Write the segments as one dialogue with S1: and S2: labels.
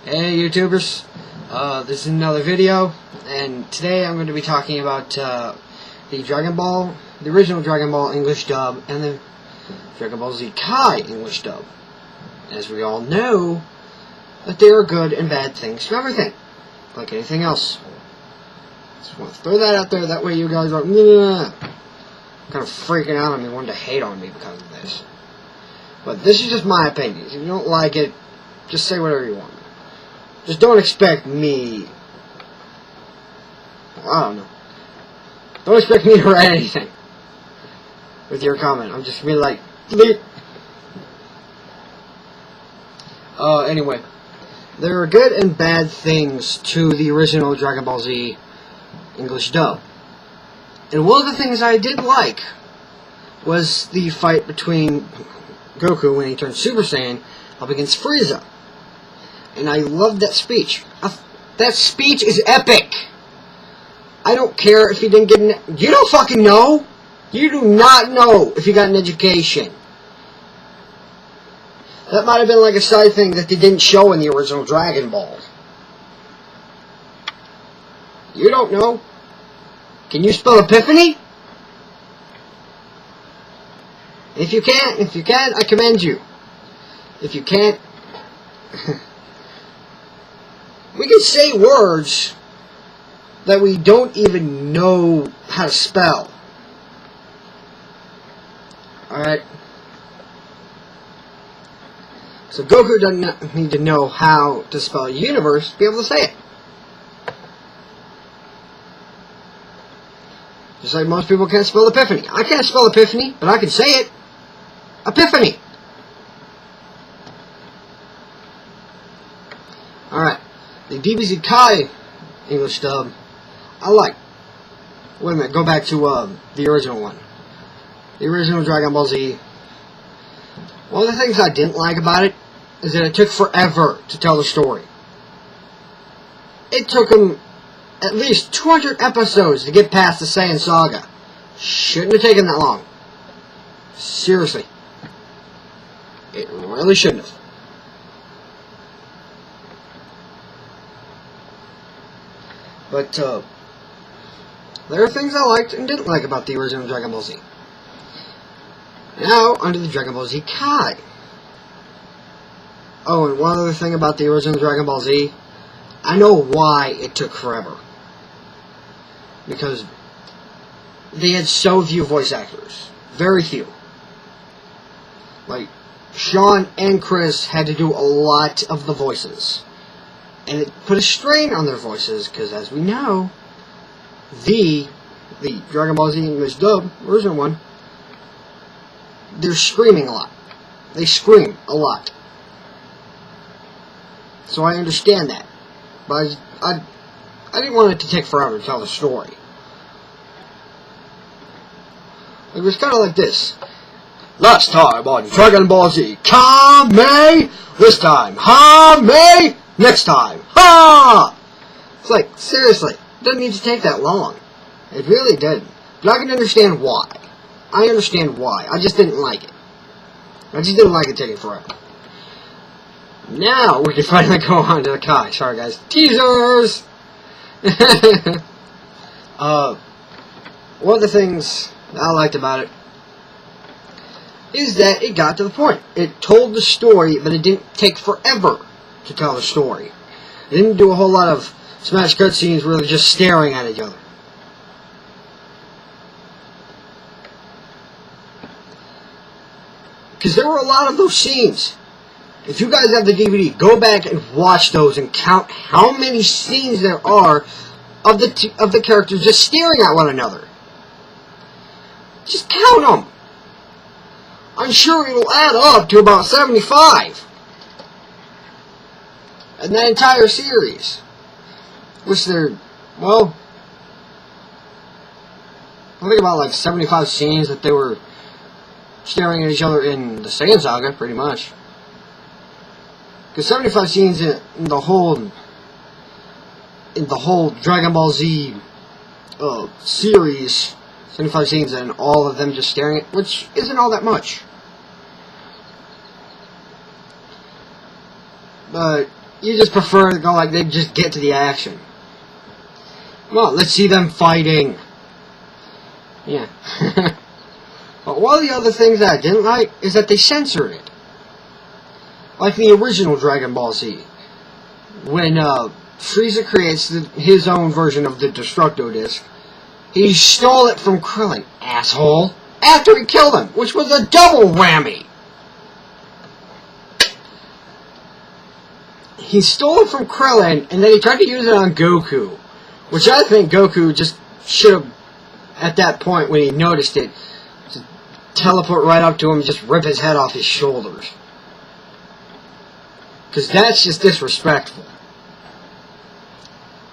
S1: Hey YouTubers, this is another video, and today I'm going to be talking about the Dragon Ball, the original Dragon Ball English dub, and the Dragon Ball Z Kai English dub. As we all know, that there are good and bad things to everything, like anything else. Just want to throw that out there, that way you guys are kind of freaking out on me, wanting to hate on me because of this. But this is just my opinion. If you don't like it, just say whatever you want. Just don't expect me... I don't know. Don't expect me to write anything with your comment. I'm just going to be like... Delete. Anyway. There are good and bad things to the original Dragon Ball Z English dub. And one of the things I did like was the fight between Goku when he turned Super Saiyan up against Frieza. And I loved that speech. That speech is epic. I don't care if you didn't get an... You don't fucking know. You do not know if you got an education. That might have been like a side thing that they didn't show in the original Dragon Ball. You don't know. Can you spell epiphany? If you can, I commend you. If you can't... We can say words that we don't even know how to spell. Alright? So Goku doesn't need to know how to spell universe to be able to say it. Just like most people can't spell epiphany. I can't spell epiphany, but I can say it. Epiphany. Alright. The DBZ Kai English dub, I like. Wait a minute, go back to the original one. The original Dragon Ball Z. One of the things I didn't like about it is that it took forever to tell the story. It took them at least 200 episodes to get past the Saiyan Saga. Shouldn't have taken that long. Seriously. It really shouldn't have. But, there are things I liked and didn't like about the original Dragon Ball Z. Now, onto the Dragon Ball Z Kai. Oh, and one other thing about the original Dragon Ball Z. I know why it took forever. Because they had so few voice actors. Very few. Like, Sean and Chris had to do a lot of the voices. And it put a strain on their voices, because as we know, the Dragon Ball Z English dub, original one, they're screaming a lot. They scream a lot. So I understand that. But I didn't want it to take forever to tell the story. It was kind of like this. Last time on Dragon Ball Z, Kame! This time, Hame! Next time, ha! It's like, seriously, it doesn't need to take that long. It really didn't. But I can understand why. I understand why. I just didn't like it. I just didn't like it taking forever. Now, we can finally go on to the Kai. Sorry, guys. Teasers! One of the things that I liked about it is that it got to the point. It told the story, but it didn't take forever to tell the story. It didn't do a whole lot of smash cutscenes where they're just staring at each other. Because there were a lot of those scenes. If you guys have the DVD, go back and watch those and count how many scenes there are of the characters just staring at one another. Just count them. I'm sure it'll add up to about 75. And that entire series. Which they're, well, I think about like 75 scenes that they were staring at each other in the Saiyan Saga, pretty much. Because 75 scenes in the whole Dragon Ball Z series, 75 scenes and all of them just staring at, which isn't all that much. But You just prefer to go like they just get to the action. Come on, let's see them fighting. Yeah. But one of the other things that I didn't like is that they censored it. Like the original Dragon Ball Z. When Frieza creates his own version of the Destructo Disc, he stole it from Krillin, asshole, after he killed him, which was a double whammy. He stole it from Krillin, and then he tried to use it on Goku, which I think Goku just should have, at that point when he noticed it, just teleport right up to him and just rip his head off his shoulders. Because that's just disrespectful.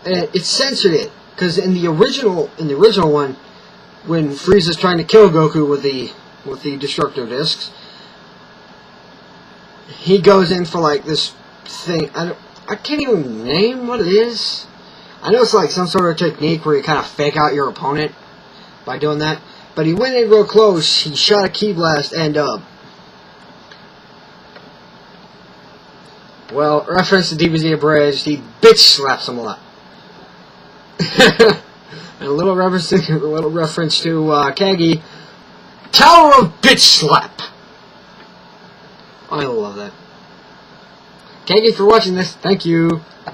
S1: And it censored it, because in the original one, when Frieza's trying to kill Goku with the Destructo Discs, he goes in for like this thing. I can't even name what it is. I know it's like some sort of technique where you kind of fake out your opponent by doing that. But he went in real close. He shot a ki blast and well, reference to DBZ Abridged, he bitch slaps him a lot. And a little reference to Kagi, Tower of Bitch Slap. I love that. Kagi, for watching this, thank you. A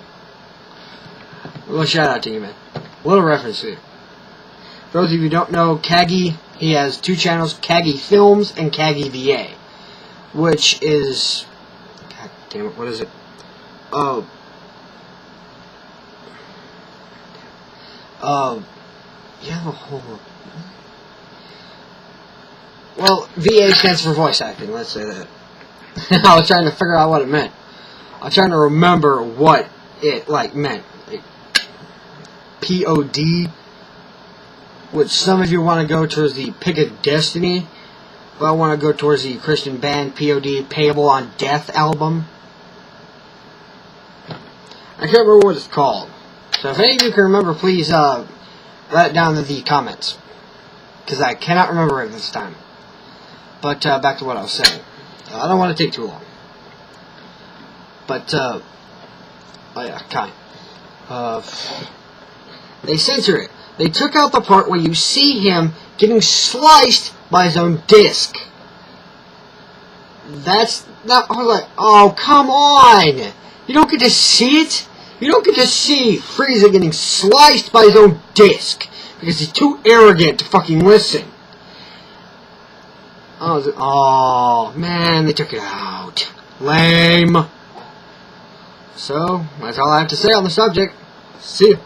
S1: little shout out to you, man. A little reference to you. For those of you who don't know, Kagi, he has two channels, Kagi Films and Kagi VA, which is, god damn it, what is it? Well, VA stands for voice acting, let's say that. I was trying to figure out what it meant. I was trying to remember what it, like, meant. Like, POD, which some of you want to go towards the Pick of Destiny, but I want to go towards the Christian band POD, Payable on Death album. I can't remember what it's called. So if any of you can remember, please write it down in the comments. Because I cannot remember it this time. But back to what I was saying. I don't want to take too long. But, oh yeah, kind. They censored it. They took out the part where you see him getting sliced by his own disc. That's not, I was like, oh, come on! You don't get to see it? You don't get to see Frieza getting sliced by his own disc. Because he's too arrogant to fucking listen. Oh, man, they took it out. Lame. So, that's all I have to say on the subject. See ya.